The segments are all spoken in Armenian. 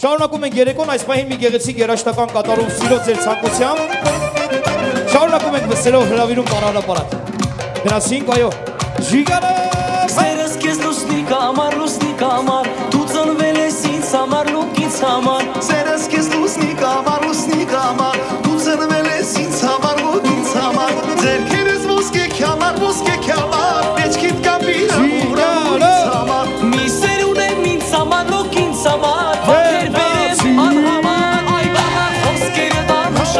Շարունակում ենք երեկոն, այս պահին մի գեղեցիկ երաժշտական կատարում սիրո ձեր ցանկությամբ։ Շարունակում ենք վստելով հրավիրում տանանապարատ։ Գնացինք, այո, Ժիգանը։ Սերս քեզ լուսնի կամար, դու ծնվել ես ինձ համար, լուկ ինձ համար։ Սերս քեզ լուսնի կամար, դու ծնվել ես ինձ համար, լուկ ինձ համար։ Ձերքերս ոսկե քյամար, մեջքիդ կապիր ամուր ինձ համար։ Մի սերուն եմ ինձ համար, լուկ ինձ համար։ Ոտեր բերես անհամար, այ բանա խոսքերը դանուշ,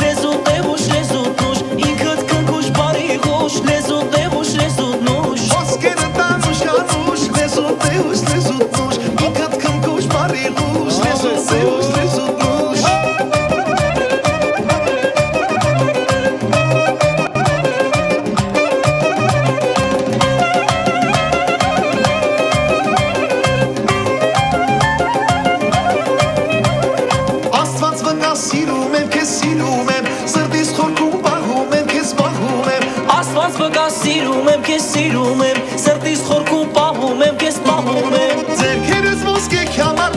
լեզուտ է ուշ, լեզուտ նուշ, ինքդ կնքուշ բարի խուշ, լեզուտ է ուշ, լեզուտ նուշ։ Խոսքերը դանուշ, լեզուտ է ուշ, լեզուտ նուշ, ինքդ կնքուշ բարի խուշ, լեզուտ է ուշ, լեզուտ նուշ։ Սիրում եմ, քեզ սիրում եմ, սրտիս խորքում պահում եմ, քեզ պահում եմ։ Ձերքերս ոսկե քյամար,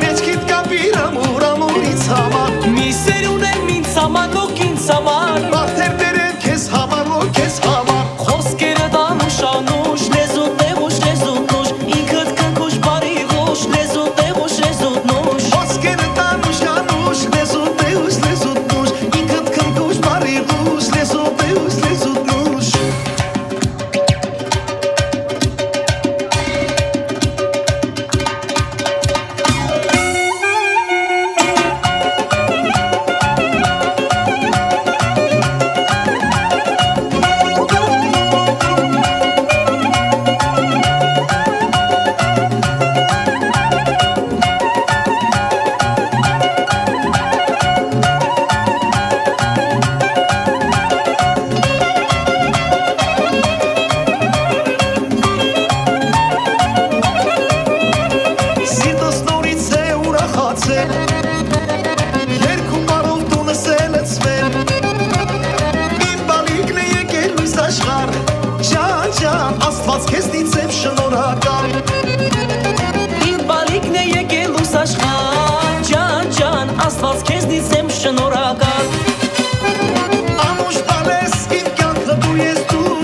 մեջքիդ կապիր ամուր ինձ համար։ Մի սերուն եմ ինձ համար, լոկ ինձ համար։ Մարդեր դերեն քեզ համար, լոկ քեզ համար։ Խոսքերը դանուշ անուշ, լեզուտ է ուշ, լեզուտ նուշ, ինքդ կնքուշ բարի խուշ, լեզուտ է ուշ, լեզուտ նուշ։ Խոսքերը դանուշ անուշ, լեզուտ է ուշ, լեզուտ նուշ, ինքդ կնքուշ բարի խուշ, լեզուտ է ուշ, լեզուտ նուշ։ Երկու բարով տունս է լցվել, իմ բալիկն է եկել լույս աշխարհ, ջան, Աստված քեզնից եմ շնորհակալ։ Իմ բալիկն է եկել լույս աշխարհ, ջան, Աստված քեզնից եմ շնորհակալ։ Անուշ բալես իմ կյանքը դու ես դու,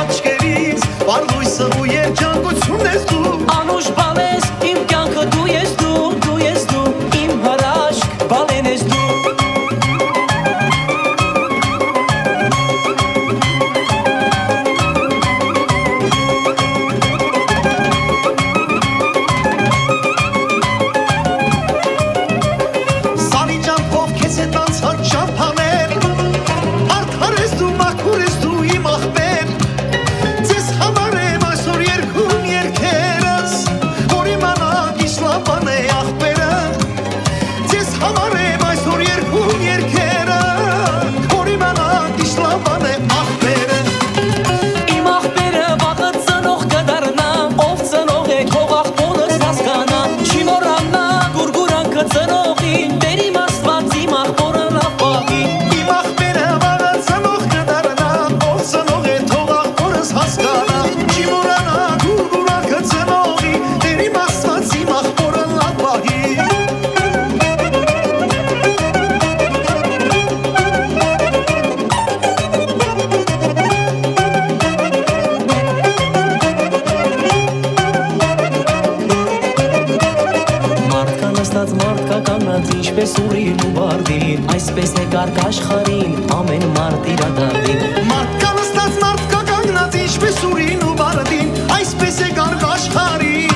աչքերից վար լույսը ու երջանկությունն ես դու։ Անուշ բալես իմ կյանքը դու ես դու, իմ հրաշք բալեն ես դու։ Սանի ջան փող քեզ հետ անցած ճամփաներ, արդար ես դու, մաքուր ես դու իմ աղբեր։ Ձեզ համար եմ այսօր երգում երգերս, որ իմանաք Իսլամն է աղբերը։ Ձեզ համար եմ այսօր երգում երգերը, որ իմանաք Իսլամն է աղբերը։ Իմ աղբերը վաղը ծնող կդառնա, ով ծնող է քո աղբորս հասկանա, չի մոռանա գուրգուրանքը ծնողին, Տեր իմ Աստված իմ աղբորը լավ պահի։ Իմ աղբերը վաղը ծնող կդառնա, ով ծնող է թող աղբորս հասկանա, չի մոռանա գուրգուրանքը ծնողի, Տեր իմ Աստված իմ աղբորը լավ պահի։ Մարդկա նստած մարդկա կանգնած ինչպես ուրին ու բարդին, այսպես է կարգ աշխարհին ամեն մարդ իրադարձին։ Մարդկա նստած մարդկա կանգնած ինչպես ուրին ու բարդին, այսպես է կարգ աշխարհին,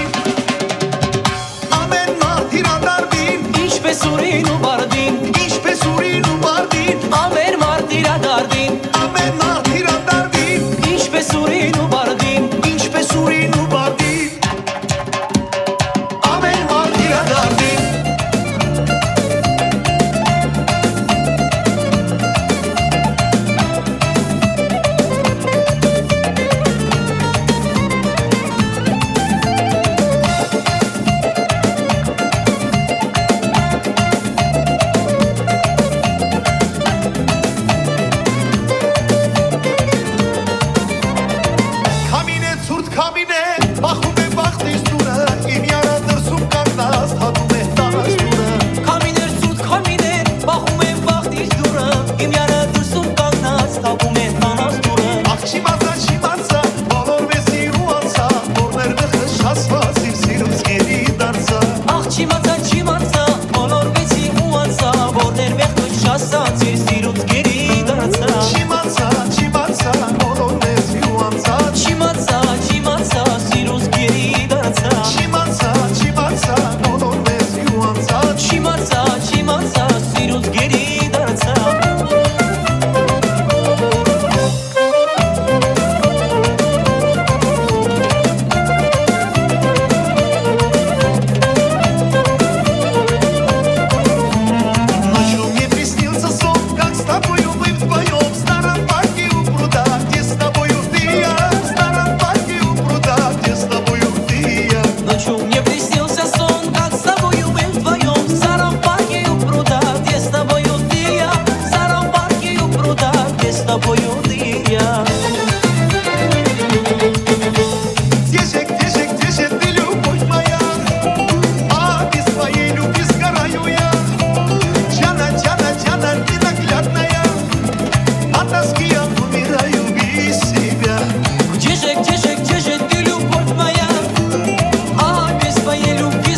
ամեն մարդ իրադարձին, Ինչպես ուրին ու բարդին, ինչպես ուրին ու բարդին, ամեն մարդ իրադարձին, ամեն մարդ իրադարձին, Ինչպես ուրին ու բարդին, ինչպես ուրին ու բարդին, ամեն մարդ իրադարձին։ Родился сон, как с тобою мы вдвоем в старом парке у пруда, где с тобою ты и я. В старом парке у пруда, где с тобою ты и я. Где же ты, любовь моя? А без твоей любви сгораю я. Диана, ненаглядная, от тоски я умираю без себя. Где же ты, любовь моя? А без твоей любви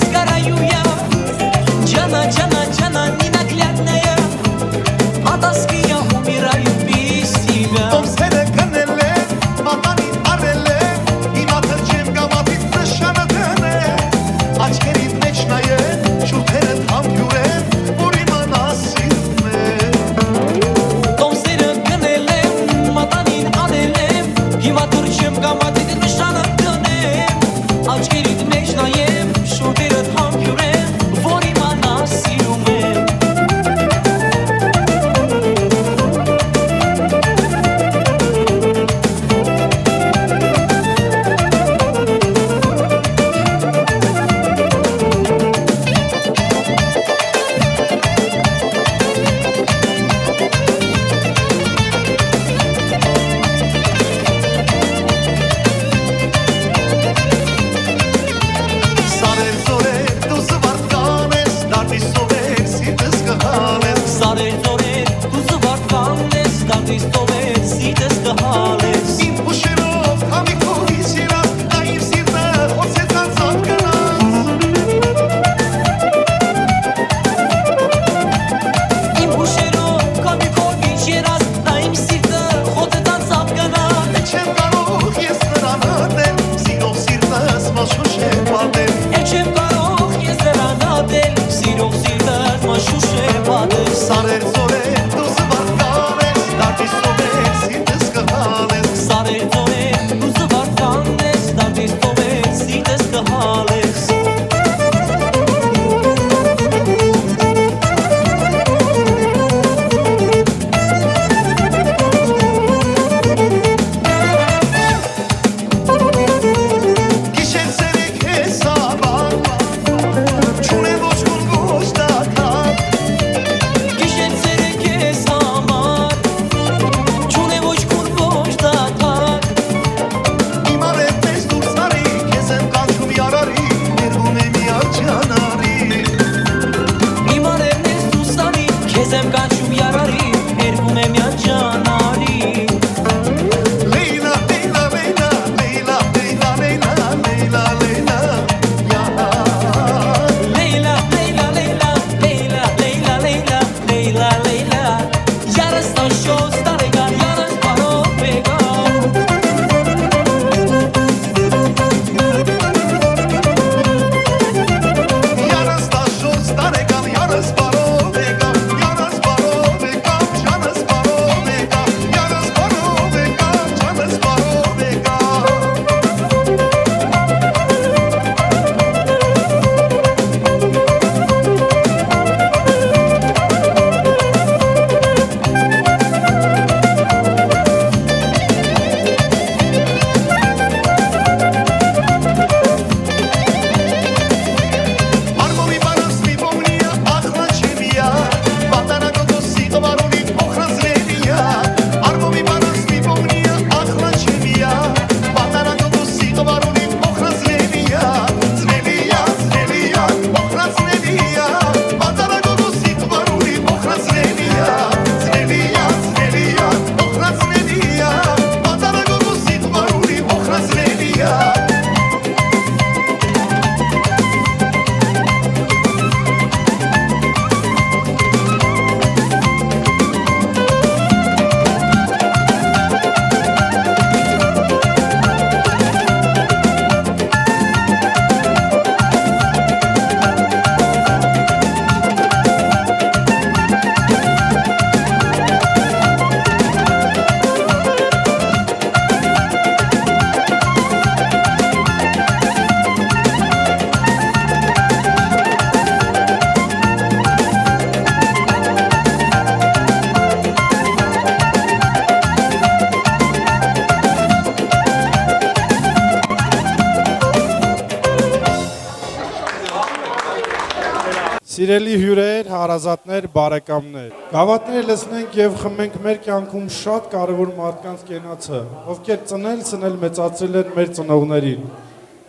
Սիրելի հյուրեր, հարազատներ, բարեկամներ։ Գավաթները լսնենք եւ խմենք մեր կյանքում շատ կարեւոր մարդկանց կենացը, ովքեր ծնել մեծացրել են մեր ծնողներին։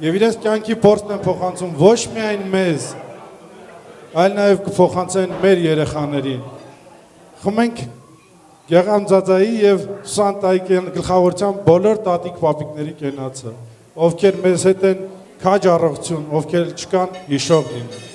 Եվ իրենց կյանքի փորձն են փոխանցում ոչ միայն մեզ, այլ նաեւ կփոխանցեն մեր երեխաներին։ Խմենք Գեղամձածայի եւ Սանտայի գլխավորությամբ բոլոր տատիկ պապիկների կենացը, ովքեր մեզ հետ են քաջ առողջություն, ովքեր չկան հիշող լինեն։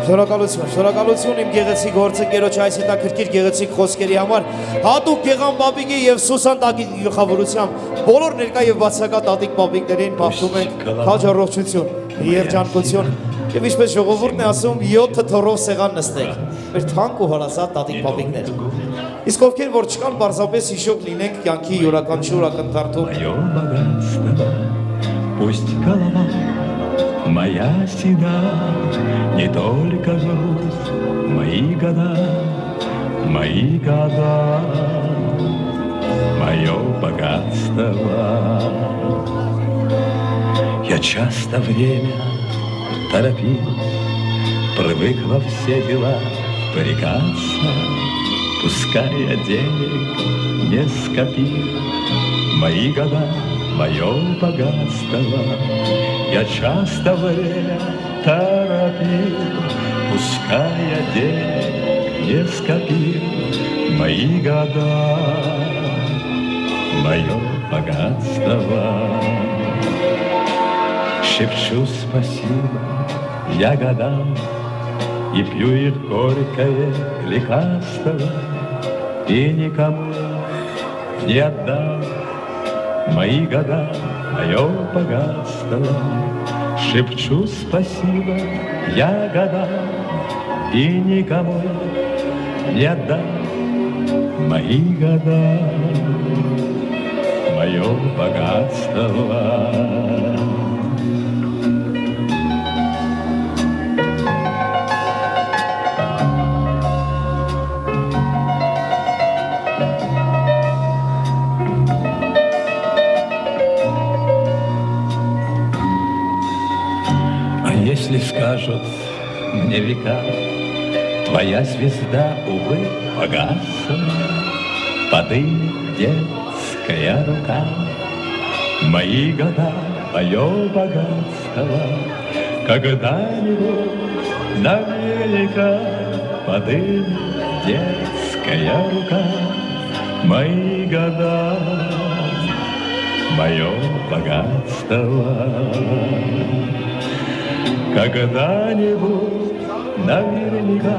Շնորհակալություն իմ գեղեցիկ գործընկերոջ այս հետաքրքիր գեղեցիկ խոսքերի համար։ Հատուկ Գեղամ պապիկի եւ Սուսան տատիկի գլխավորությամբ բոլոր ներկա եւ բացակա տատիկ պապիկներին մաղթում ենք քաջ առողջություն, երջանկություն եւ ինչպես ժողովուրդն է ասում 7 թորով սեղան նստեք։ Մեր թանկ ու հարազատ տատիկ պապիկներ։ Իսկ ովքեր որ չկան, բարձրապես հիշող լինենք կյանքի յուրաքանչյուր ակնթարթում։ Пусть голова моя седа, не только грусть, мои года, мое богатство. Я часто время торопил, привык во все дела впрягаться, пускай я денег не скопил, мои года, мое богатство. Я часто время торопил, пускай я денег не скопил, мои года, мое богатство. Шепчу спасибо я годам и пью их горькое лекарство, и никому не отдам мои года, мое богатство. Шепчу спасибо я годам и никому не отдам мои года, мое богатство. Если скажут мне века, твоя звезда, увы, погасла, подымет детская рука, мои года, мое богатство, когда-нибудь наверняка подымет детская рука, мои года, мое богатство. Когда-нибудь наверняка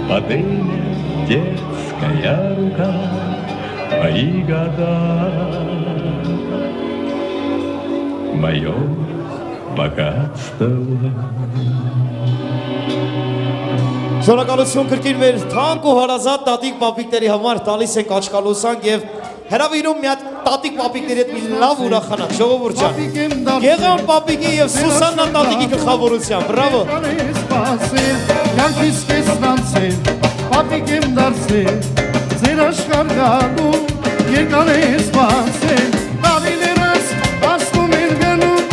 подымет детская рука, мои года, мое богатство. Շնորհակալություն կրկին մեր թանկ ու հարազատ տատիկ պապիկների համար տալիս ենք աչքալուսանք եւ հրավիրում մի հատ տատիկ պապիկների հետ մի լավ ուրախանանք, ժողովուրդ ջան։ Գեղամ պապիկի եւ Սուսաննա տատիկի գլխավորությամբ, բրավո։ Կյանքիս կեսնանցել, պապիկ եմ դարձել, ձեր աշխարհ գալու եկան է սպասել, տարիներս ասում են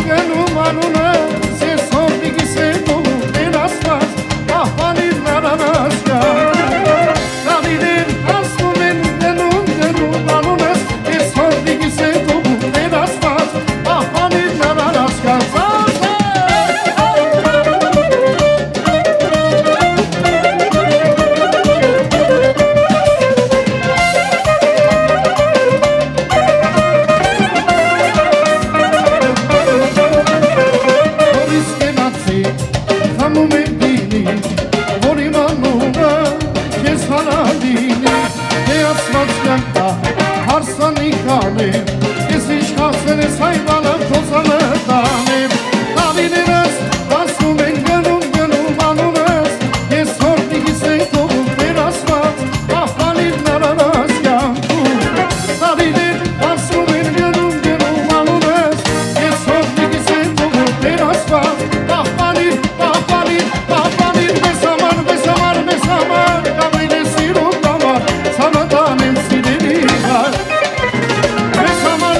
գնում անունս, ես հորդիկիս եմ դու են ասված, պահպանիր նրան աշխարհ, տարիներ ասում են գնում անունս, ես հորդիկիս եմ դու են ասված, պահպանիր նրան աշխարհ։ Հարսանի կանեմ, ես իշխասեն ես հայվանը թոցանը տանեմ, տարիներս ասում են գնում անունս, ես հորդիկիս են թողում վերասված, պահպանիր նրան ասյանքում, տարիներ ասում են գնում անունս, ես հորդիկիս են թողում վերասված, պահպանիր, մեզ համար, կամին է սիրում համար, ցանատան եմ սիրելի հար, մեզ համար,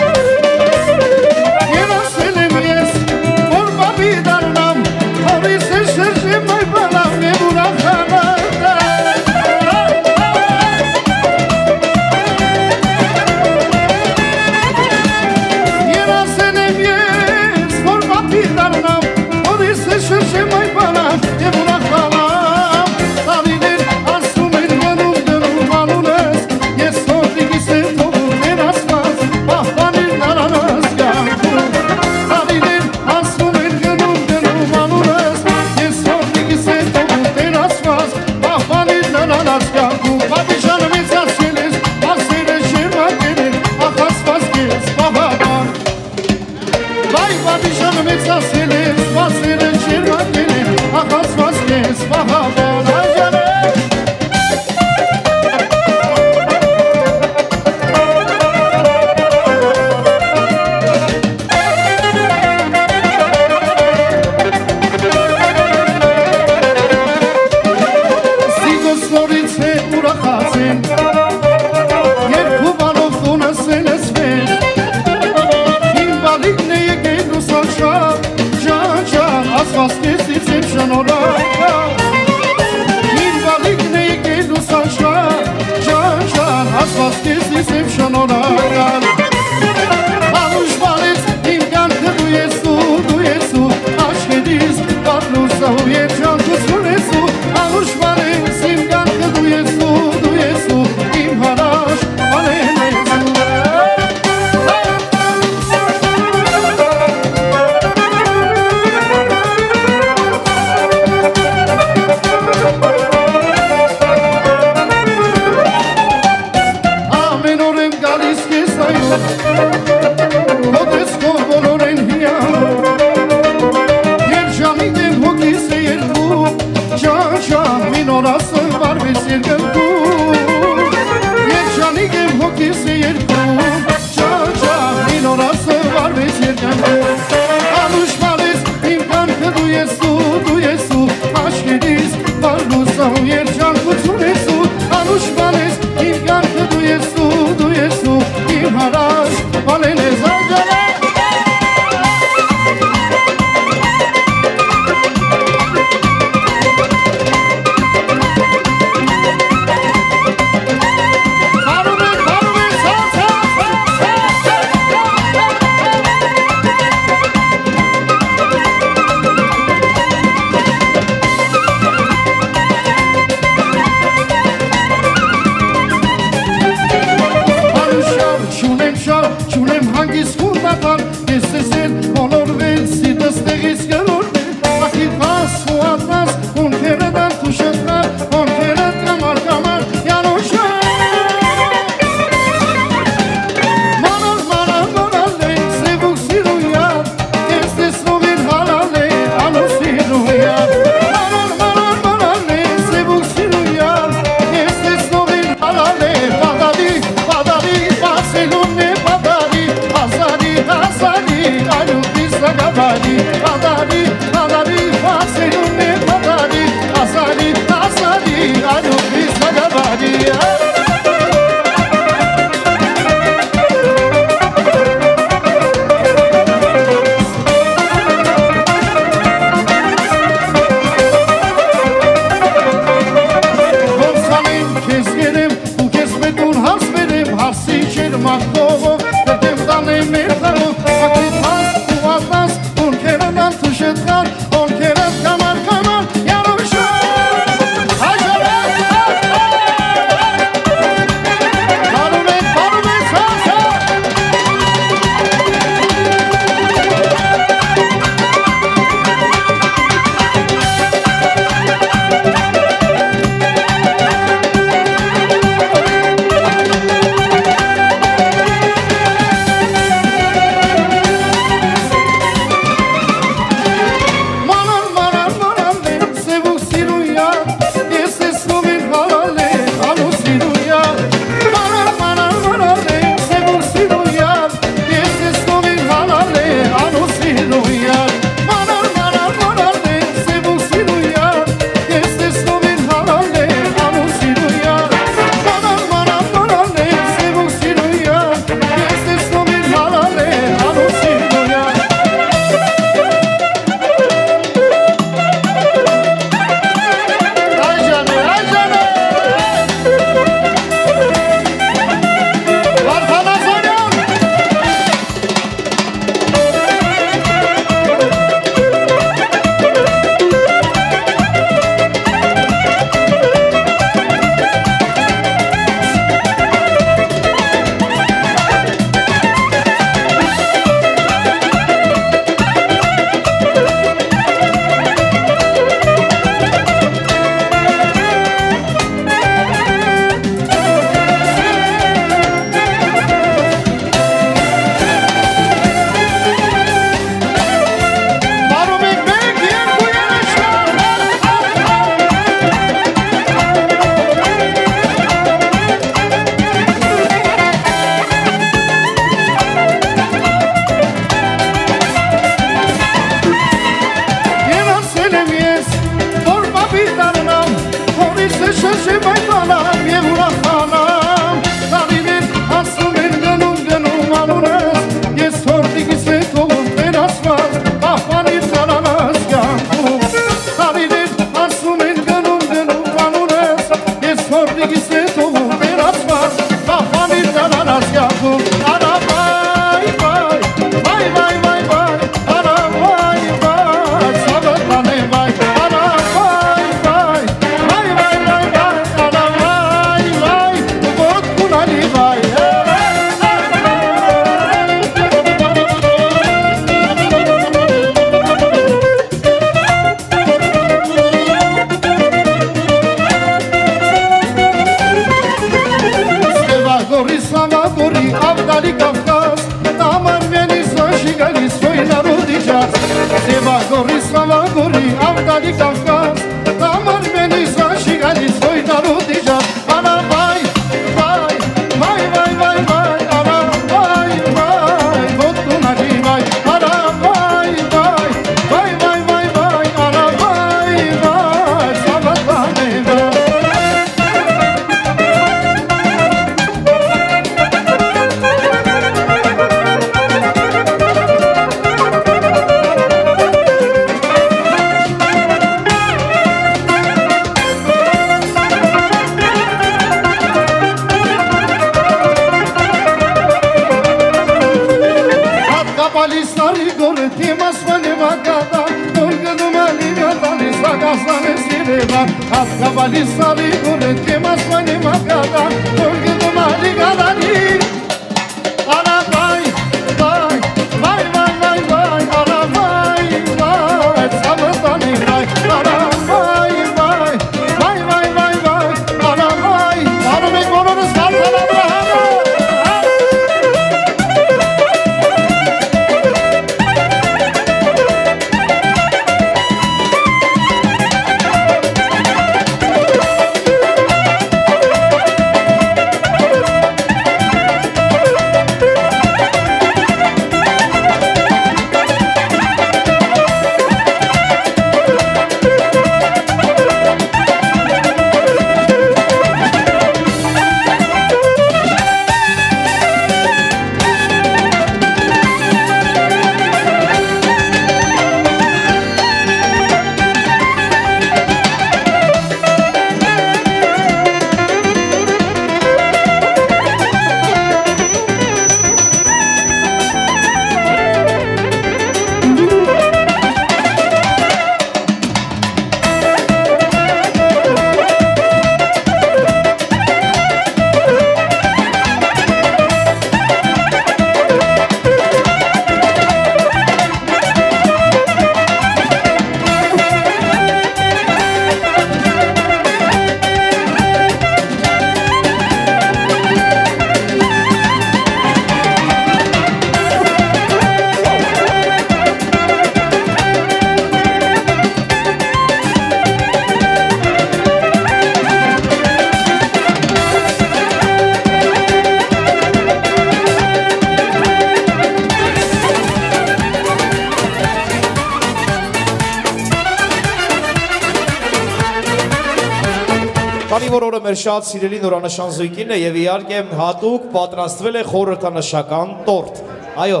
Քանի որ օրը մեր շատ սիրելի նորանշան զույգին է եւ իհարկե հատուկ պատրաստվել է խորհրդանշական տորտ։ Այո։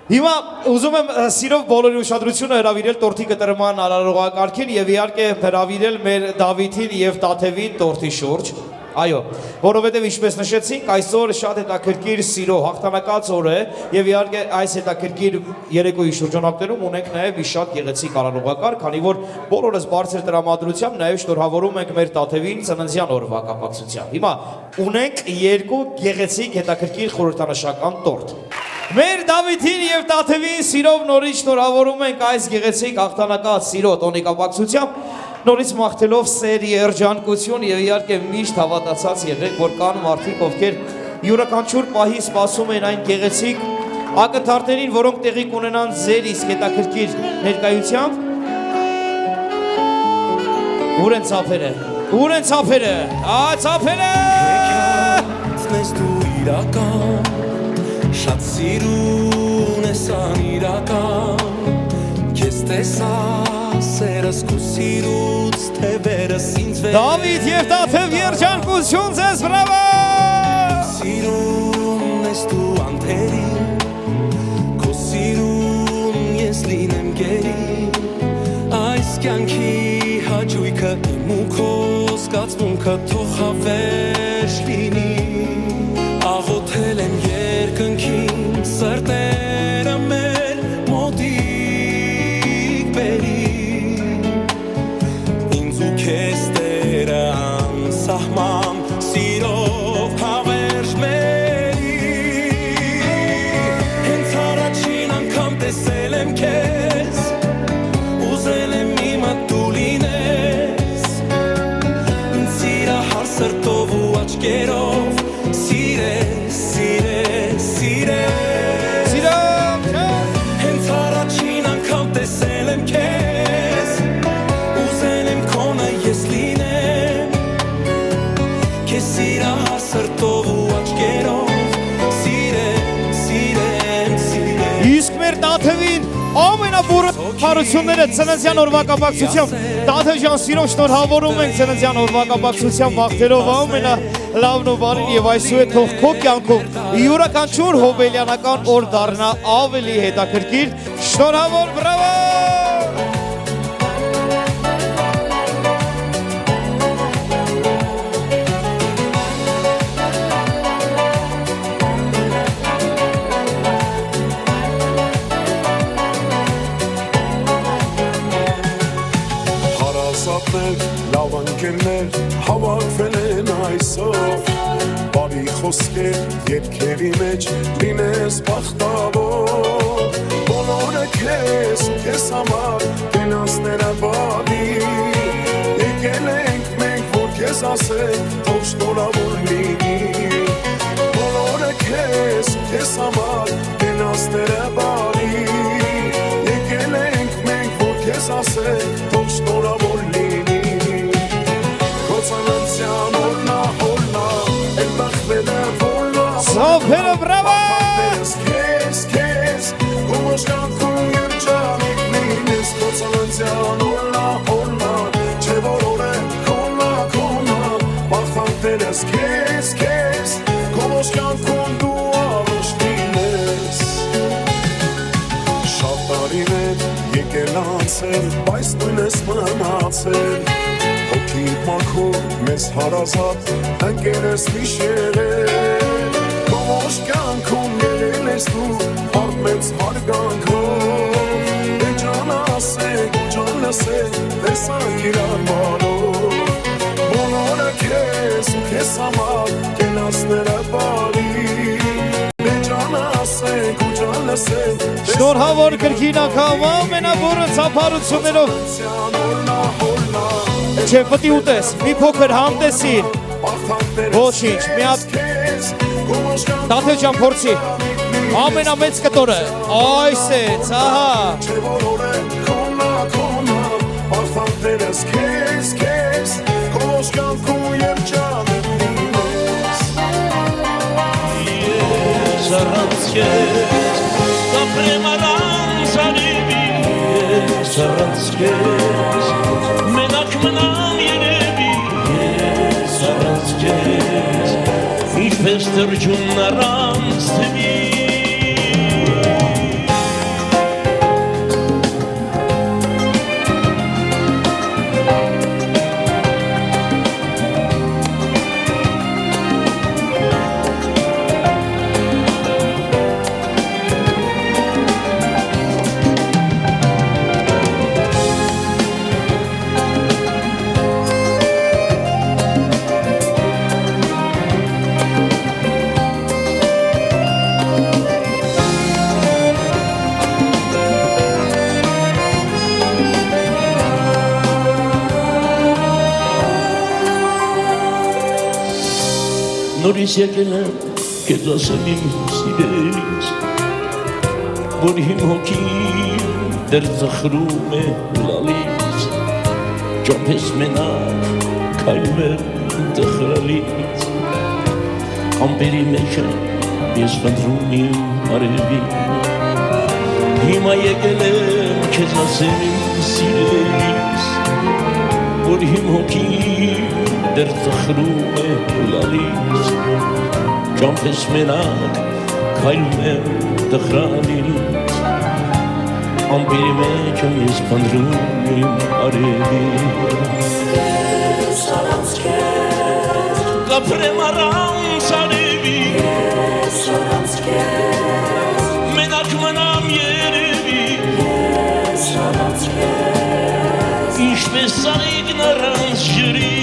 Հիմա ուզում եմ սիրով բոլորի ուշադրությունը հրավիրել տորթի կտրման արարողակարգին եւ իհարկե հրավիրել մեր Դավիթին եւ Տաթևին տորթի շուրջ։ Այո, որովհետև ինչպես նշեցինք, այսօր շատ հետաքրքիր սիրո հաղթանակած օր է եւ իհարկե այս հետաքրքիր երեկոյի շրջանակներում ունենք նաեւ մի շատ գեղեցիկ արարողակարգ, քանի որ բոլորս բարձր տրամադրությամբ նաեւ շնորհավորում ենք մեր Տաթևին ծննդյան օրվա կապակցությամբ։ Հիմա ունենք երկու գեղեցիկ հետաքրքիր խորհրդանշական տորտ։ Մեր Դավիթին եւ Տաթևին սիրով նորից շնորհավորում ենք այս գեղեցիկ հաղթանակած սիրո տոնի կապակցությամբ, նորից մաղթելով սեր, երջանկություն եւ իհարկե միշտ հավատացած եղեք, որ կան մարդիկ, ովքեր յուրաքանչյուր պահի սպասում են այն գեղեցիկ ակնթարթերին, որոնք տեղի կունենան ձեր իսկ հետաքրքիր ներկայությամբ։ Ուր են ցափերը։ Ուր են ցափերը։ Ցափերը։ Ես դու իրական Շատ սիրուն ես անիրական Քեզ տեսա սերս քո սիրուց թևերս ինձ վեր Դավիթ եւ Տաթև երջանկություն ձեզ, բրավո Սիրուն ես դու անթերի Քո սիրուն ես լինեմ գերի Այս կյանքի հաճույքը իմ ու քո զգացմունքը թող հավերժ լինի Աղոթել եմ երկնքին սրտերը մեր մոտիկ բերի Ինձ ու քեզ տերը անսահման սիրով հավերժ մերի Հենց առաջին անգամ տեսել եմ քեզ Ուզել եմ իմը դու լինես Ինձ սիրահար սրտով ու աչքերով Սիրես, սիրես, սիրես Հենց առաջին անգամ տեսել եմ քեզ Ուզել եմ քոնը ես լինեմ Քեզ սիրահար սրտով ու աչքերով Սիրեմ, սիրեմ, սիրեմ Իսկ մեր Տաթևին ամենաբուրը հարությունները ծննդյան օրվա կապակցությամբ Տաթև ջան սիրով շնորհավորում ենք ծննդյան օրվա կապակցությամբ մաղթելով ամենալավն ու բարին եւ այսուհետ թող քո կյանքում յուրաքանչյուր հոբելյանական օր դառնա ավելի հետաքրքիր շնորհավոր բրավո Լավ ընկերներ հավաքվել են այսօր Բարի խոսքեր երգերի մեջ լինես բախտավոր Բոլորը քեզ ու քեզ համար կենացները բարի Եկել ենք մենք որ քեզ ասենք թող շնորհավոր լինի Բոլորը քեզ ու քեզ համար կենացները բարի Եկել ենք մենք որ քեզ ասենք թող շնորհավոր լինի Սոփերը բրավո Քեզ, քեզ, ումոշ կանքում երջանիկ լինես Կոցանանցյան օրնա, չէ որ օր է քոնա Բախտանքներս քեզ, քեզ, ումոշ կանքում դու առոշ լինես Շատ տարիներ եկել անցել, բայց նույն ես մնացել Հոգիդ մաքուր, մեզ հարազատ, ընկեր ես միշերել Ողջ կյանքում ելել ես դու, արդ մեծ հարգանքով Դե ջան ասեք, ջան լսեք, տեսանք իրար բարով Բոլորը քեզ ու քեզ համար, կենացները բարի Դե ջան ասեք, ջան լսեք, Շնորհավոր կրկին անգամ ամենաբուրը ցափարություններով Չէ, պտի ուտես, մի փոքր համտեսիր Ոչինչ, մի հատ Տաթև ջան փորձի Ամենամեծ կտորը Այս է, ահա Չէ որ օր է քոնա Բախտանքներս քեզ Քոս կյանքում երջանիկ լինես Ես առանց քեզ Ապրեմ առանց արևի Ես առանց քեզ Մենակ մնամ երևի Ես քեզ ինչպես թրջունն առանց թվի Նորից եկել եմ քեզ ասեմ իմ սիրելիս որ իմ հոգին դեռ ծխրում է լալից ճամփես մենակ քայլում եմ տխրալից ամպերի մեջ ես խնդրում իմ արևի հիմա եկել եմ քեզ ասեմ իմ սիրելիս որ իմ հոգին դեռ ծխրում է լալից ճամփես մենակ քայլում եմ տխրալից ամպերի մեջ ես խնդրում իմ արևի Ես առանց քեզ կապրեմ առանց արևի Ես առանց քեզ մենակ մնամ երևի Ես առանց քեզ ինչպես սարիկն առանց ջրի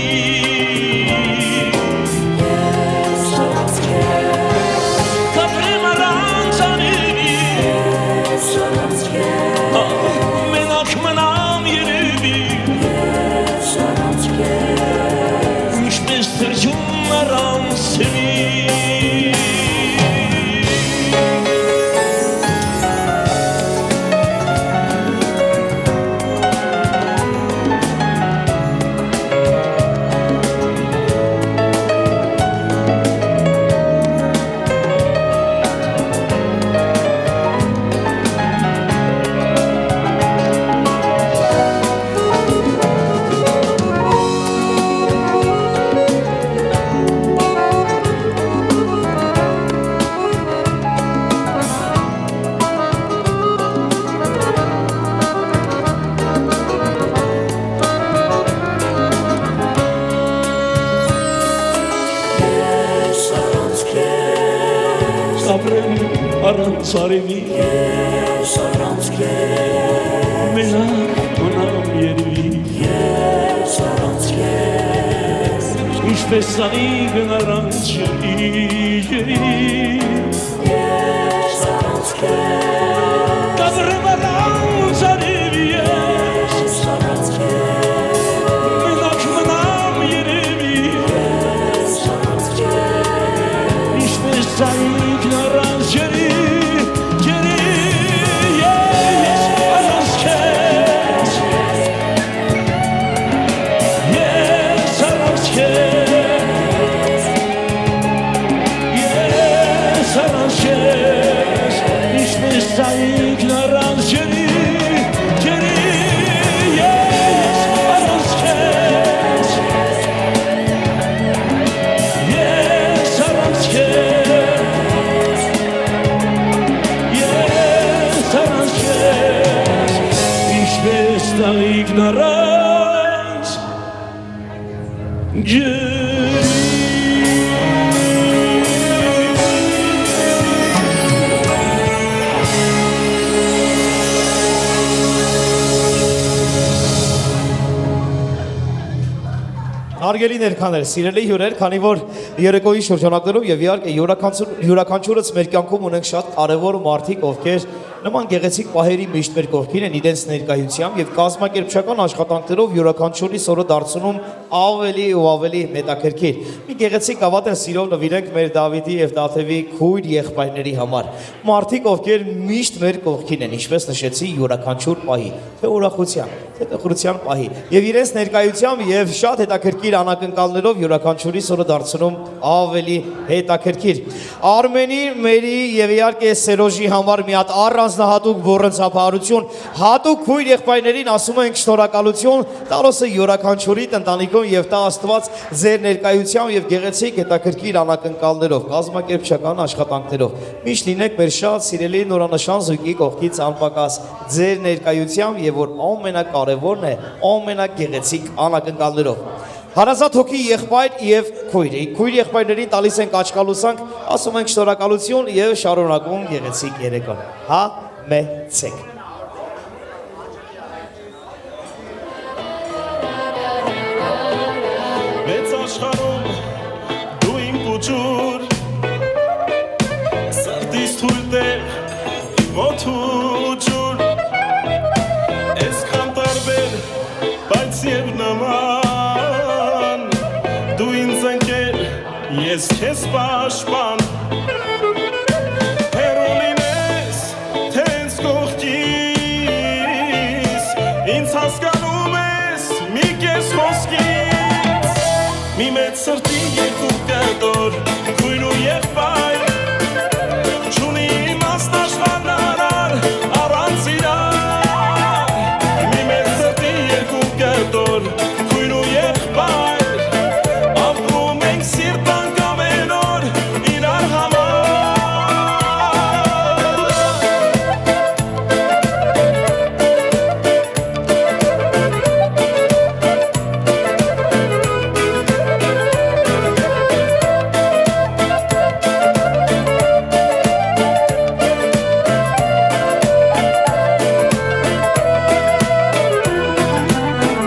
Առանց արևի Ես առանց քեզ մենակ մնամ երևի Ես առանց քեզ ինչպես սարիկն առանց ջրի Ես առանց քեզ կապրեմ առանց արևի Ես առանց քեզ մենակ մնամ երևի Ես առանց քեզ ինչպես սարիկն առանց ջրի Ignorance, Հարգելի ներկաներ, սիրելի հյուրեր, քանի որ երեկոյի շրջանակներում եւ իհարկե յուրաքանչյուրս մեր կյանքում ունենք շատ կարևոր մարդիկ, ովքեր նման գեղեցիկ պահերի միշտ մեր կողքին են իրենց ներկայությամբ եւ կազմակերպչական աշխատանքներով յուրաքանչյուրի սորը դարձնում ավելի ու ավելի հետաքրքիր։ Մի գեղեցիկ գավաթ սիրով նվիրենք մեր Դավիթի եւ Տաթևի քույր եղբայրների համար։ Մարդիկ, ովքեր միշտ մեր կողքին են, ինչպես նշեցի, յուրաքանչյուր պահի, թե ուրախության, թե տխրության պահի։ Եվ իրենց ներկայությամբ եւ շատ հետաքրքիր անակնկալներով յուրաքանչյուրի սորը դարձնում ավելի հետաքրքիր։ Արմենի, Մերի եւ իհարկե Սերոժի համար մի հատ առանց առանձնահատուկ բոռնցափարություն, հատուկ քույր եղբայրներին ասում ենք շնորհակալություն, տարոսը յուրաքանչյուրի ընտանիքում եւ տա Աստված ձեր ներկայությամբ եւ գեղեցիկ հետաքրքիր անակնկալներով, կազմակերպչական աշխատանքներով։ Միշտ լինեք մեր շատ սիրելի նորանշան զույգի կողքից անպակաս ձեր ներկայությամբ եւ որ ամենակարևորն է, ամենագեղեցիկ անակնկալներով։ Հարազատ հոգի եղբայր եւ քույր եղբայրներին տալիս ենք աչքալուսանք, ասում ենք շնորհակալություն եւ շարունակում գեղեցիկ երեկոն։ Համեցեք։ Մեծ աշխարհում դու իմ կուճուր Սրտիս թույլ տեղ իմ օդու ջուր Այսքան տարբեր բայց եւ նման Դու ինձ ընկեր ես քեզ պաշտպան Հեռու լինես թե ինձ կողքից Ինձ հասկանում ես մի կես խոսքից Մի մեծ սրտի երկու կտոր քույր ու եղբայր Չունի իմաստ աշխարհն արար առանց իրար Մի մեծ սրտի երկու կտոր քույր ու եղբայր Ապրում ենք սիրտանք ամեն օր իրար համար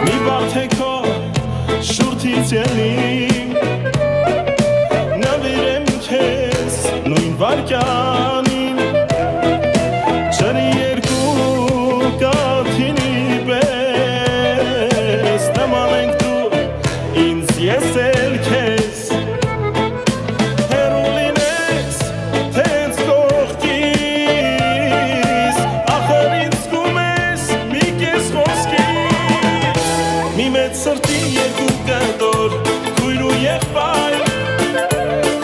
Մի բաթեքո շուրթից ելիմ Նվիրեմ քեզ նույն վարքյանին Ջրի երկու կաթինի պես Նման ենք դու ինձ ես էլ քեզ Հեռու լինես թե ինձ կողքից Ախր ինձ զգում ես մի կես խոսքից Մի մեծ սրտի երկու կտոր քույր ու եղբայր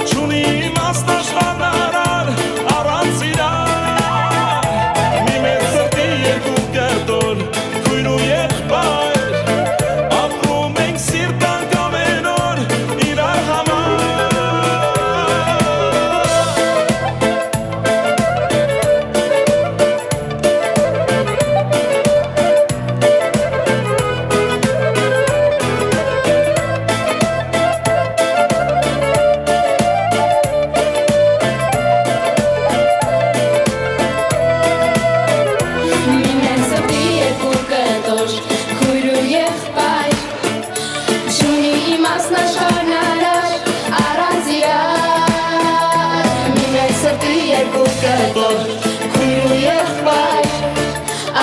Չունի իմաստ աշխարհն արար առանց իրար Մի մեծ սրտի երկու կտոր քույր ու եղբայր Ապրում ենք սիրտանք ամեն օր իրար համար Մինեն սրտի երկու կտոր, քույր ու եղբայր Չունի իմաստ աշխարհն արար, առանց իրար Մինեն սրտի երկու կտոր, քույր ու եղբայր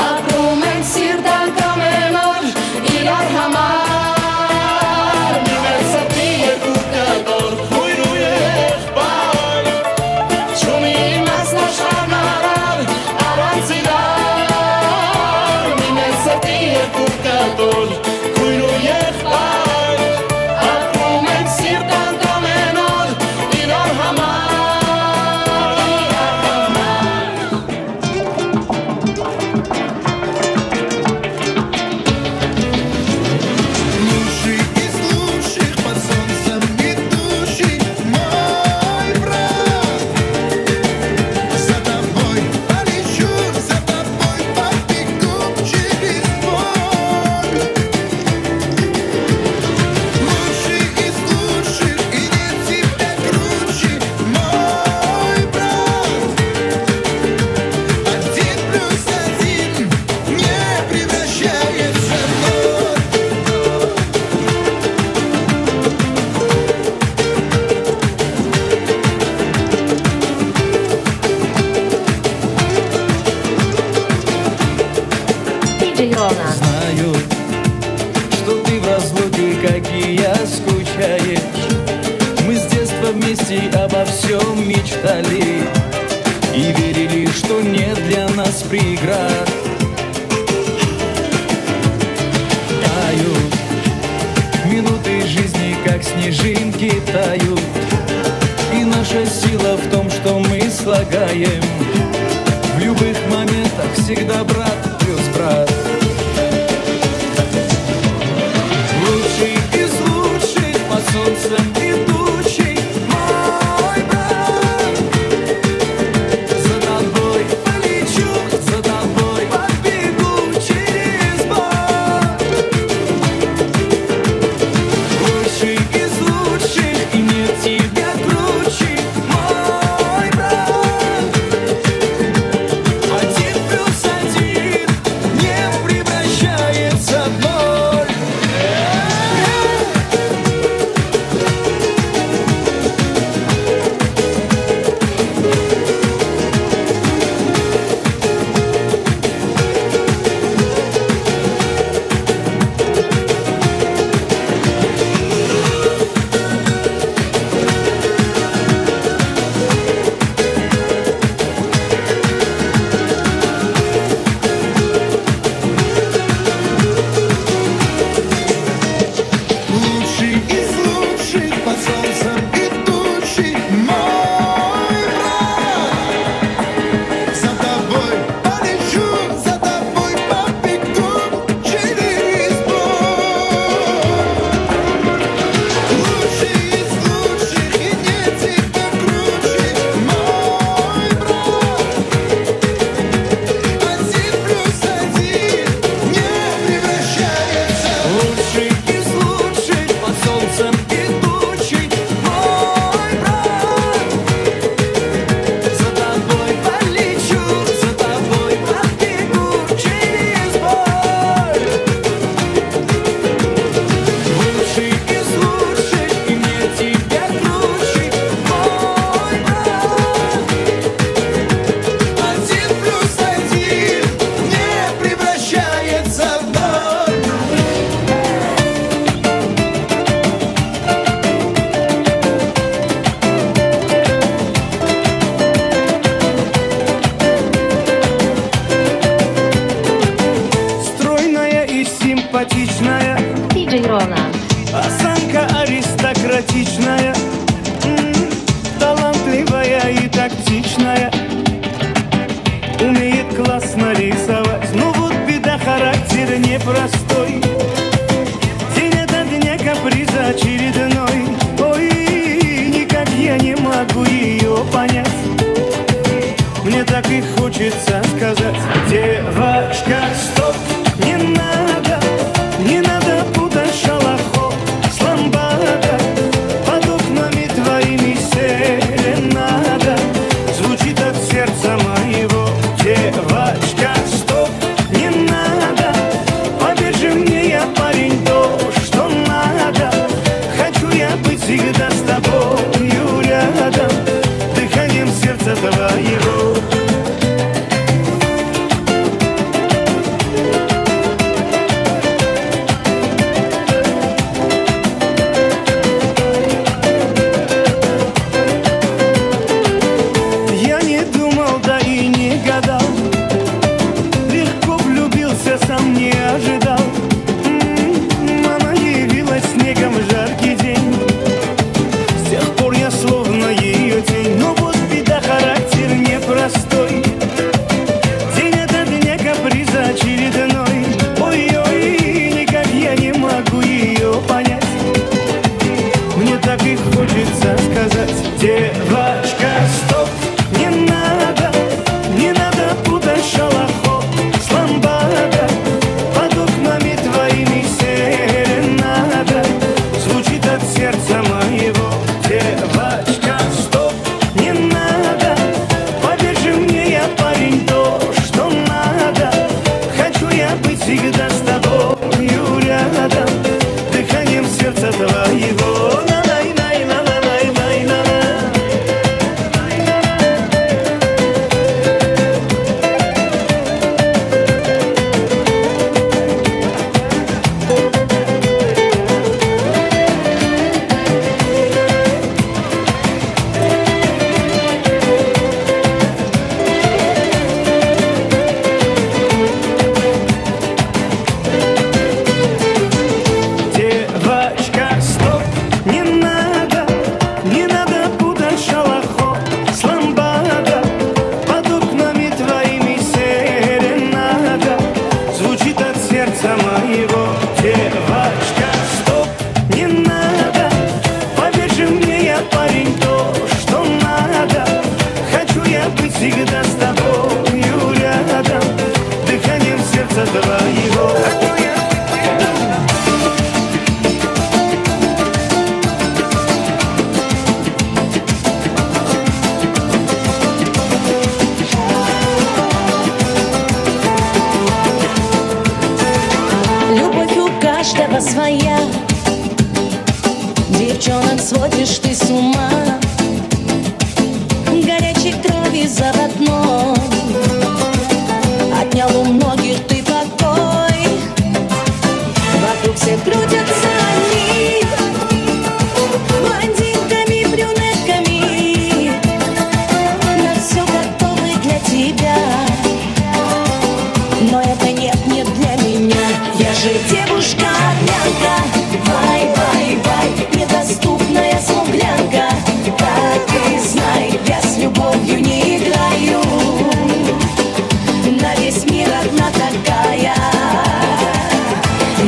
Ապրում ենք սիրտանք ամեն օր իրար համար Մինեն սրտի երկու կտոր, քույր ու եղբայր չունի իմաստ աշխարհն արար, առանց իրար Մինեն սրտի երկու կտոր, քույր ու եղբայր ապրում ենք սիրտանք ամեն օր իրար համար Лучший из лучших под солнцем идущий мой брат За тобой полечу, за тобой побегу через боль Лучший из лучших и нет тебя круче мой брат 1+1 не превращается в ноль Знаю, что ты в разлуке, как и я, скучаешь Мы с детства вместе обо всем мечтали И верили, что нет для нас преград Тают минуты жизни, как снежинки тают И наша сила в том, что мы слагаем В любовь любых моментах всегда брат плюс брат. Лучший из лучших под солнцем идущий мой брат. За тобой полечу, за тобой побегу через бой. Лучший из лучших, и нет тебя круче, мой брат. 1+1 не превращается в ноль. Лучший из лучших под солнцем идущий мой брат. За тобой полечу, за тобой побегу через бой. Лучший из лучших, и нет тебя круче, мой брат. 1+1 не превращается. Лучший из лучших под солнцем идущий мой брат. За тобой полечу, за тобой побегу через бой. Лучший из лучших, и нет тебя круче, мой брат. 1+1 не превращается в ноль. Стройная и симпатичная, DJ Roland. осанка аристократичная, талантливая и тактичная, умеет классно рисовать. Но вот беда, характер непростой, день ото дня каприза очередной. Ой, никак я не могу ее понять. Мне так и хочется сказать: девочка, стоп, не надо, не надо путать шалохов с ламбада. Под окнами твоими серенада звучит от сердца моего. Девочка, стоп, не надо, поверь же мне, я парень, то, что надо. Хочу я быть всегда с тобою рядом, дыханием сердца твоего. Я не думал, да и не гадал, легко влюбился, сам не ожидал. Она явилась снегом в жаркий день, с тех пор я словно ее тень. Но вот беда, характер непростой, день ото дня каприза очередной. Ой-ой, никак я не могу ее понять. Мне так и хочется сказать: девочка, стоп, не надо, не надо путать шалохов с ламбада. Под окнами твоими серенада звучит от сердца моего. Девочка, стоп, не надо, поверь же мне, я парень, то, что надо. Хочу я быть всегда с тобою рядом, дыханием сердца твоего. На-най-най-на-най-най-най-на. ума. Горячей крови заводной отнял у многих ты покой. Вокруг все крутятся они блондинками, брюнетками, на все готовы для тебя. Но это нет для меня. Я же девушка-орлянка, вай-вай-вай, недоступная смуглянка. Так и знай, я с любовью не играю, на весь мир одна такая.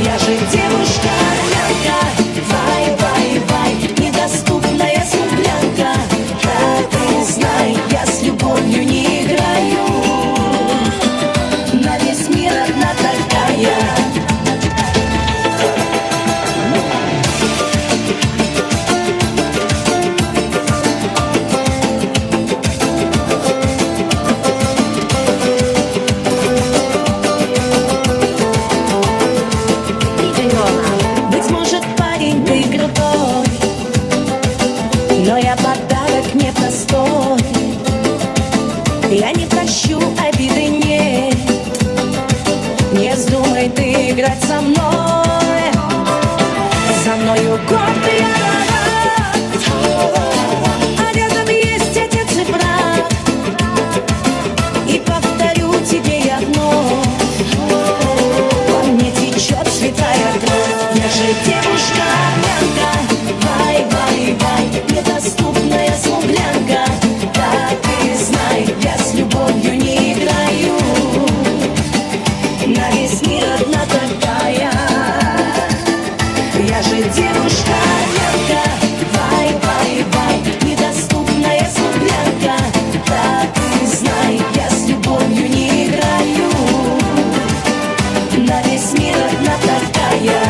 Я же девушка-орлянка, вай-вай-вай, недоступная смуглянка. Так и знай, я с любовью не играю, на весь мир одна такая. Быть может, парень, ты крутой, но я подарок непростой. Я не прощу, обиды нет. Не вздумай ты играть со мной. За мною гордый народ, а рядом есть отец и брат. И повторю тебе я вновь, по мне течет святая кровь. Я же девушка-орлянка, вай-вай-вай, недоступная смуглянка. Так и знай, я с любовью не играю, на весь мир одна такая. Я же девушка-орлянка, вай-вай-вай, недоступная смуглянка. Так и знай, я с любовью не играю, на весь мир одна такая.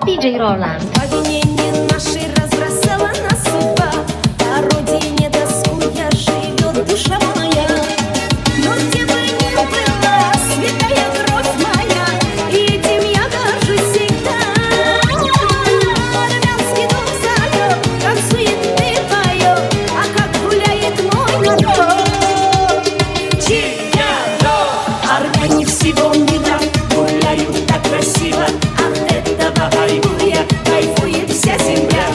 DJ Roland. По вине нашей разбросала нас судьба, по родине тоскуя живет душа моя. Но где бы ни была святая кровь моя, этим я горжусь всегда. Армянский дух зовет, танцует и поет, а как гуляет мой народ. Армяне всего мира гуляют так красиво, от этого кайфует вся земля.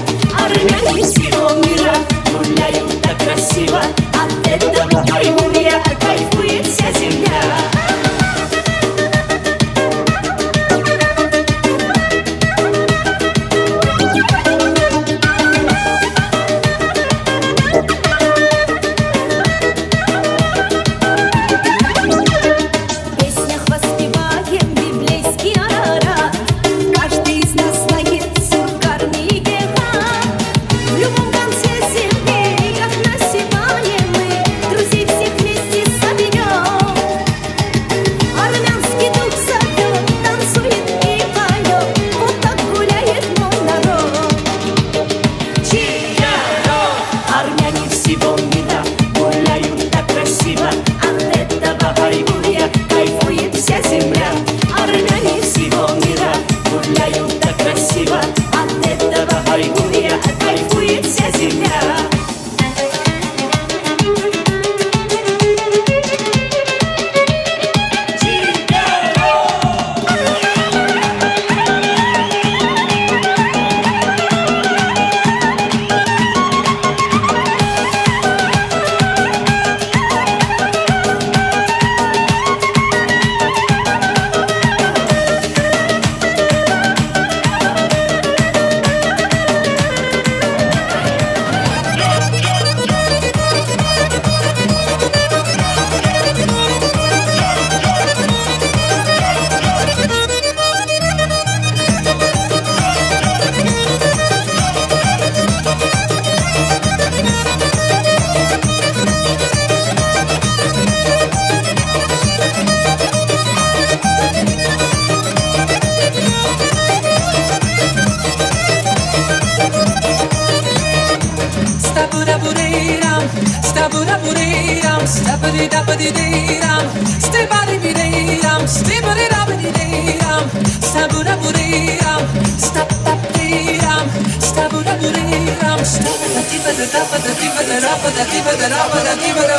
buriram, stapadi dapadi diram, stebadi bidiram, stebadi dapadi diram, stabura buriram, stapadiram, stabura buriram, stapadi bada dapada dibada rapada dibada rapada dibada.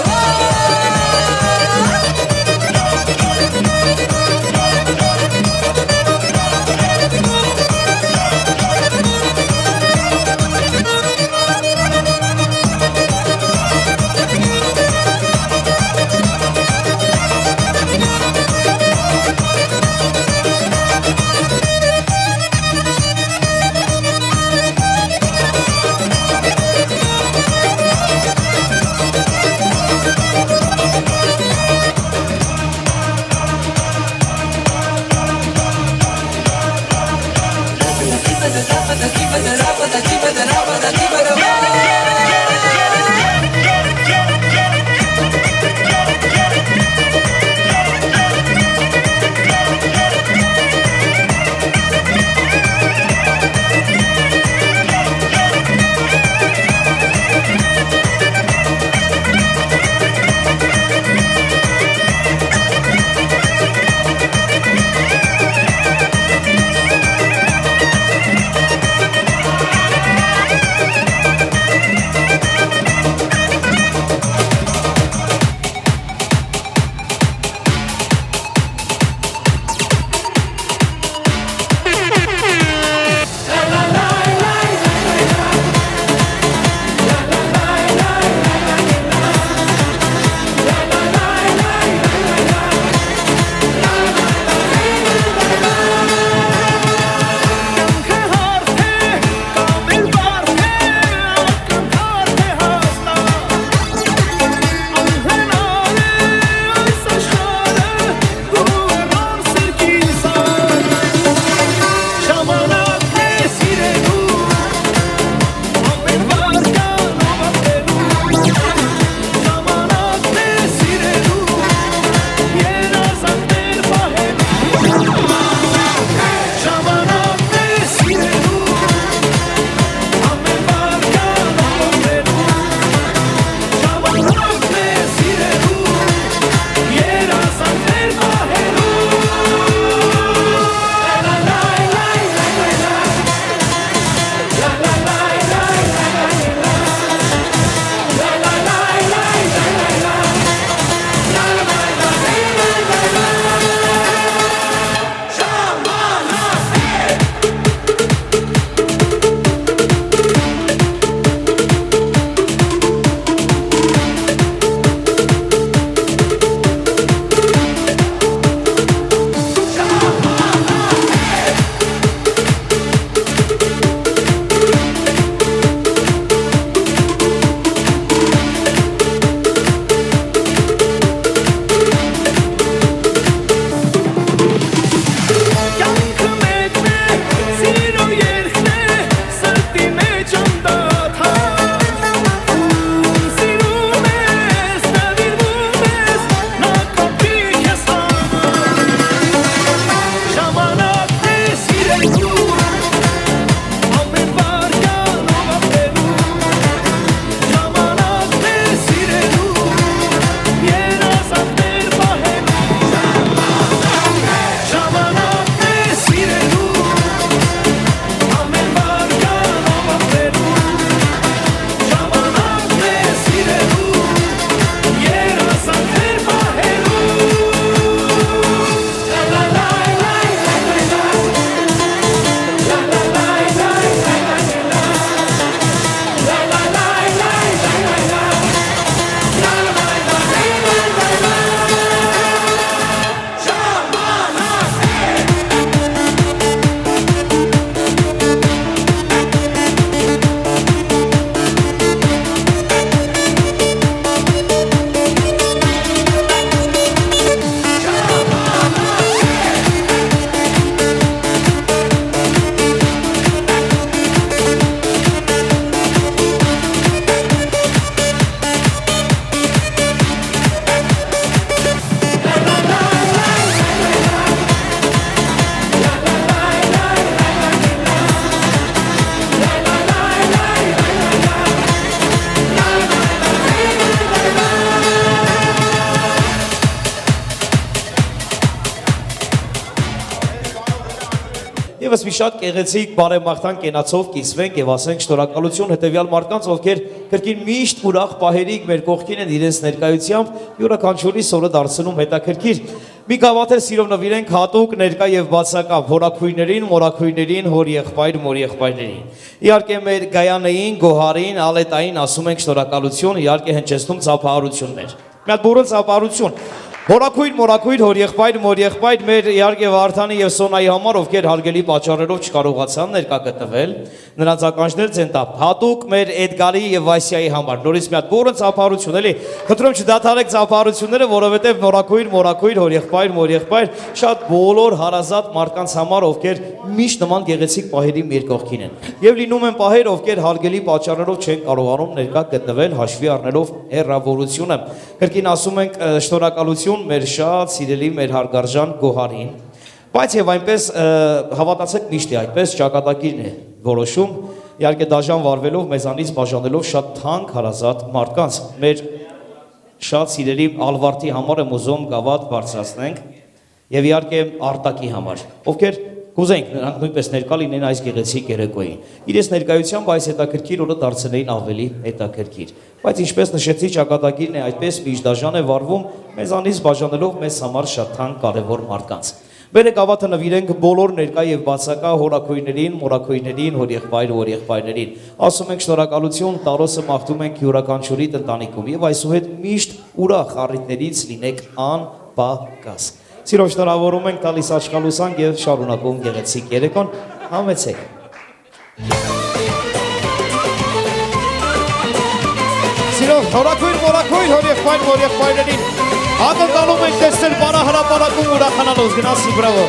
Եվս մի շատ գեղեցիկ բարեմաղթան կենացով կիսվենք եւ ասենք շնորհակալություն հետեւյալ մարդկանց, ովքեր կրկին միշտ ուրախ պահերիկ մեր կողքին են իրենց ներկայությամբ յուրաքանչյուրի սորը դարձնում հետաքրքիր։ Մի գավաթեր սիրով նվիրենք հատուկ ներկա եւ բացակա հորաքույրներին, մորաքույրներին, հոր եղբայր, մոր եղբայրներին։ Իհարկե մեր Գայանեին, Գոհարին, Ալետային ասում ենք շնորհակալություն, իհարկե հնչեցնում ծափահարություններ։ Մի հատ բուրըն ծափահարություն։ Հորաքույր, մորաքույր, հոր եղբայր, մոր եղբայր մեր իհարկե Վարդանի եւ Սոնայի համար, ովքեր հարգելի պատճառերով չկարողացան ներկա գտնվել, նրանց ականջներ ցեն տա։ Հատուկ մեր Էդգարի եւ Վասիայի համար։ Նորից մի հատ բուրըն ծափահարություն, էլի։ Խնդրում չդադարեք ծափահարությունները, որովհետեւ մորաքույր, մորաքույր, հոր եղբայր, մոր եղբայր, շատ բոլոր հարազատ մարդկանց համար, ովքեր միշտ նման գեղեցիկ պահերի մեր կողքին են։ Եվ լինում են պահեր, ովքեր հարգելի պատճառերով չեն կարողանում ներկա գտնվել, հաշվի առնելով հեռավորությունը։ Կրկին ասում ենք շնորհակալություն մեր շատ սիրելի մեր հարգարժան Գոհարին, բայց եւ այնպես հավատացեք միշտ է այդպես ճակատագիրն է որոշում, իհարկե դաժան վարվելով մեզանից բաժանելով շատ թանկ հարազատ մարդկանց, մեր շատ սիրելի Ալվարդի համար եմ ուզում գավաթ բարձրացնենք եւ իհարկե Արտակի համար, ովքեր կուզենք նրանք նույնպես ներկա լինեն այս գեղեցիկ երեկոյին։ Իրենց ներկայությամբ այս հետաքրքիր օրը դարձնեին ավելի հետաքրքիր։ Բայց ինչպես նշեցի, ճակատագիրն է այդպես միջդաժան է վարվում, մեզանից բաժանելով մեզ համար շատ թանկ կարևոր մարդկանց։ Մեր գավաթը նվիրենք բոլոր ներկա եւ բացակա հորաքույրներին, մորաքույրներին, հոր եղբայր, հոր եղբայրներին։ Ասում ենք շնորհակալություն, տարօսը մաղթում ենք յուրաքանչյուրի տնտանիքում եւ այսուհետ միշտ ուրախ առիթներից լինեք անպակաս։ Սիրով շնորհավորում ենք տալիս աչքալուսանք եւ շարունակում գեղեցիկ երեկոն, համեցեք։ Սիրով հորաքույր, մորաքույր, հոր եղբայր, մոր եղբայրներին ակնկալում ենք տեսնել բարահրապարակում ուրախանալուց, գնացի, բրավո։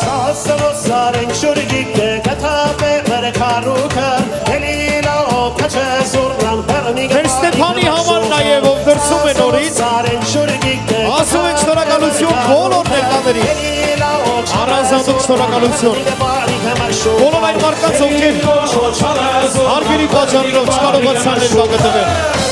Սասնո սարեն շուրգիկը կթապե վրքարուկը Հելիլա օպաչը զուրնան պարնիգը Մեր Ստեփանի համար նաև ով դրսում է նորից ասում ենք շնորհակալություն բոլոր ներկաներին առանձնատուկ շնորհակալություն բոլոր այն մարդկանց ովքեր հարգելի պատճառներով չկարողացան ներկա գտնվել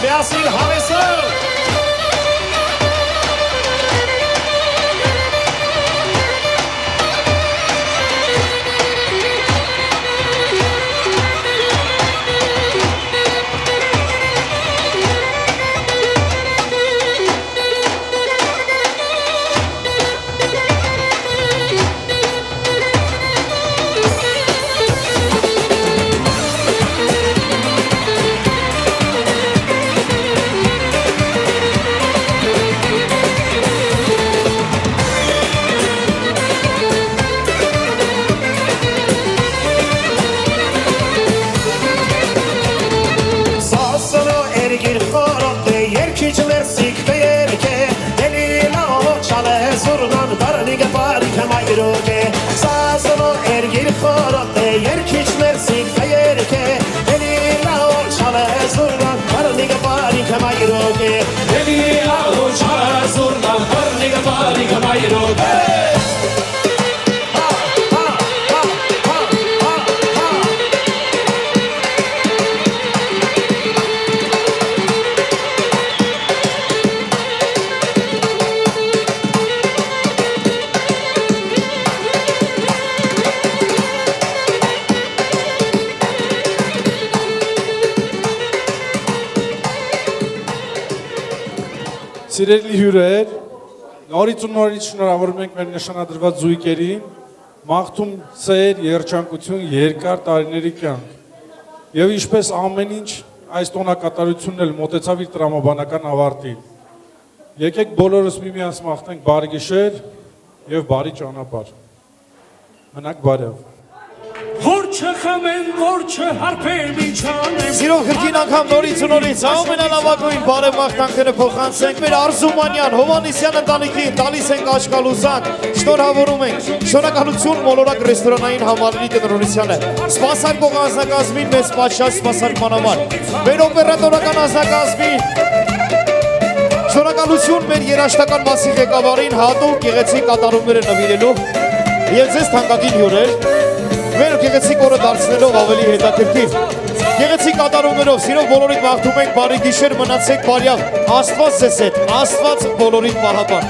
Միասին հավեսը Սիրելի հյուրեր, նորից ու նորից շնորհավորում ենք մեր նշանադրված զույգերին, մաղթում սեր, երջանկություն, երկար տարիների կյանք։ Եվ ինչպես ամեն ինչ, այս տոնակատարությունն էլ մոտեցավ իր տրամաբանական ավարտին։ Եկեք բոլորս միմյանց մաղթենք բարի գիշեր եւ բարի ճանապարհ։ Մնաք բարև։ Որ չխմեն, որ չհարբեն միջանեմ Սիրով քրկին անգամ նորից ու նորից ամենալավագույն բարև մաղթանքները փոխանցենք մեր Արզումանյան Հովանեսյան ընտանիքին, տալիս ենք աշկալուզան, շնորհավորում ենք, շնորհակալություն մոլորակ ռեստորանային համալիրի տնօրինությանը, սպասարկող անձնակազմին մեծ պատշաճ սպասարկման համար, մեր օպերատորական անձնակազմին, շնորհակալություն մեր երաժշտական մասի ղեկավարին հատուկ գեղեցիկ կատարումները նվիրելու եւ ձեզ թանկագին հյուրեր մեր գեղեցիկ օրը դարձնելով ավելի հետաքրքիր գեղեցիկ կատարումներով սիրով բոլորիդ մաղթում ենք բարի գիշեր մնացեք բարյավ Աստված ձեզ հետ Աստված բոլորիդ պահապան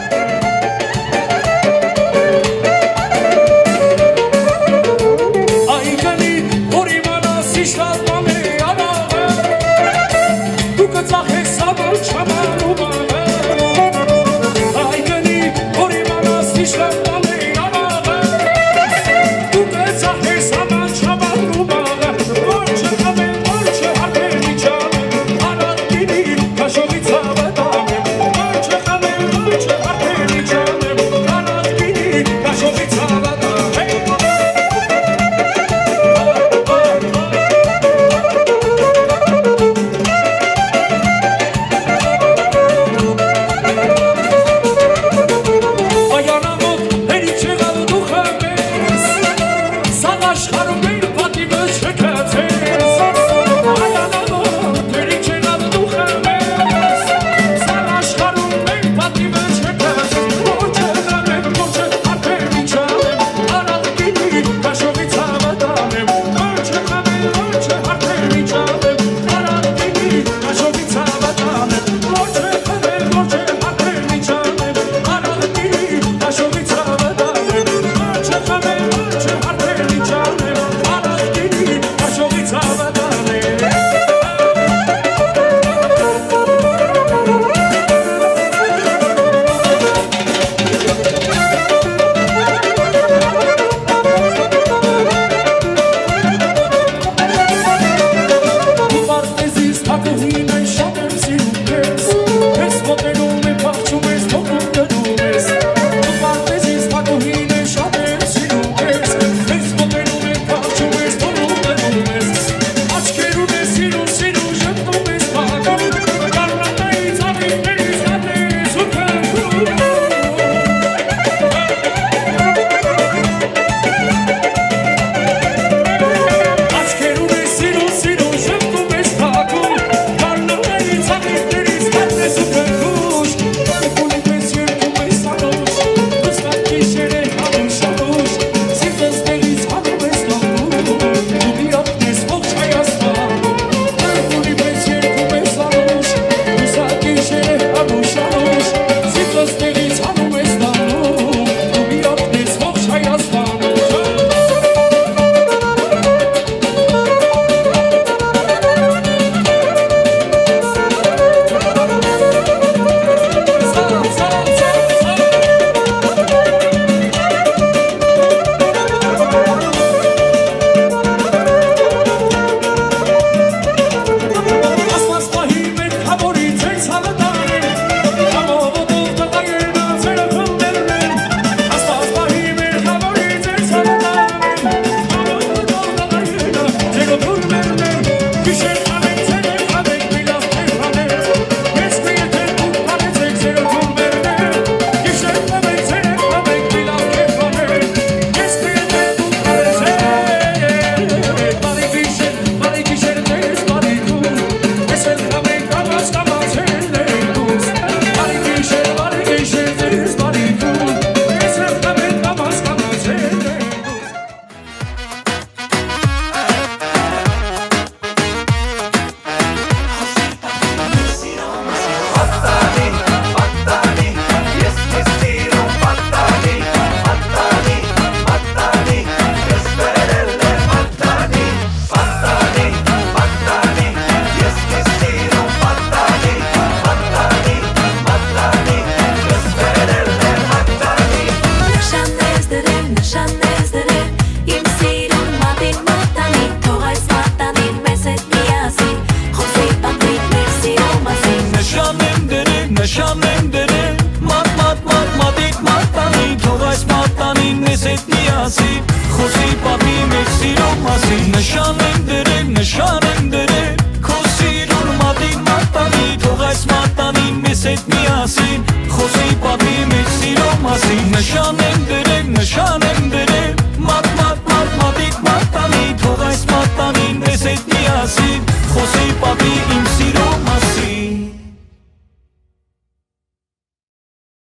Այգանի որ իմանաս իշտած բան է անաղը Դու կծախես ամար չամանում Այգանի որ իմանաս իշտած բան է անաղը Դու կծախես ամար չամանում Որ չխմեն, որ չհարբեն միջանեմ Անատ գինի կաշողի ծավը տանեմ Որ չխմեն, որ չհարբեն միջանեմ Անատ գինի կաշողի ծավը տանեմ Այանամոտ հերիք չեղավ դու խմես Սաղ աշխարում մեր պատիվը չկացես Այանամոտ հերիք չեղավ դու խմես Սաղ աշխարում մեր պատիվը չկացես Որ չխմեմ, որ չհարբեն միջանեմ Անատ գինի կաշողի ծավը տանեմ Որ չխմեմ, որ չհարբեն միջանեմ Անատ գինի կաշողի ծավը տանեմ Որ չխմեմ, որ չհարբեն միջանեմ Անատ գինի կաշողի ծավը տանեմ Որ չխմեմ, որ չհարբեն միջանեմ Անատ գինի կաշողի ծավը տանեմ Դու պարտեզիս թակուհին այն շատ եմ սիրում ես Ես ոտենում եմ պաղչում ես թողում գնում ես Դու պարտեզիս թակուհին այն շատ եմ սիրում ես Ես ոտենում եմ պաղչում ես թողում գնում ես Աչքերում ես սիրում ժպտում ես պաղում Կարնատայից ավիվներից հատես ու կնքում Աչքերում ես սիրում ժպտում ես պաղում Կարնատայից ավիվներից հատես ու կնքում Կունիք ես երկում ես անուշ Դուսկատ գիշեր է հանուշ անուշ Սիրտս տեղից հանում ես լողում Դու միակ ես ողջ Հայաստան Կունիք ես երկում ես անուշ Դուսկատ գիշեր է հանուշ անուշ Սիրտս տեղից հանում ես լողում Դու միակ ես ողջ Հայաստան Ասված պահի մեր խավորի ձեր ցավը տանեմ Համովոտով տղայերնա ձերը խմբերն են Ասված պահի մեր խավորի ձեր ցավը տանեմ Համովոտով տղայերնա ձերը խմբերն են Գիշեր խանեք ձերը խանեք միլավ թեր խանեք Ես կեթե դուք խանեցեք ձերը խմբերն են Գիշեր խանեք ձերը խանեք միլավ թեր խանեք Ես կեթե դուք խանեցեք Բարի գիշեր ձեզ բարի դուք Ես էլ խմեք կամաց կամաց էլ են դուս Բարի գիշեր ձեզ բարի դուք Ես էլ խմեք կամաց կամաց էլ են դուս Նշան ես դրել Իմ սիրուն մատին մատանի Թող այս մատանին մեզ հետ միասին Խոսի պատմիկ մեր սիրո մասին Նշան եմ դրել նշան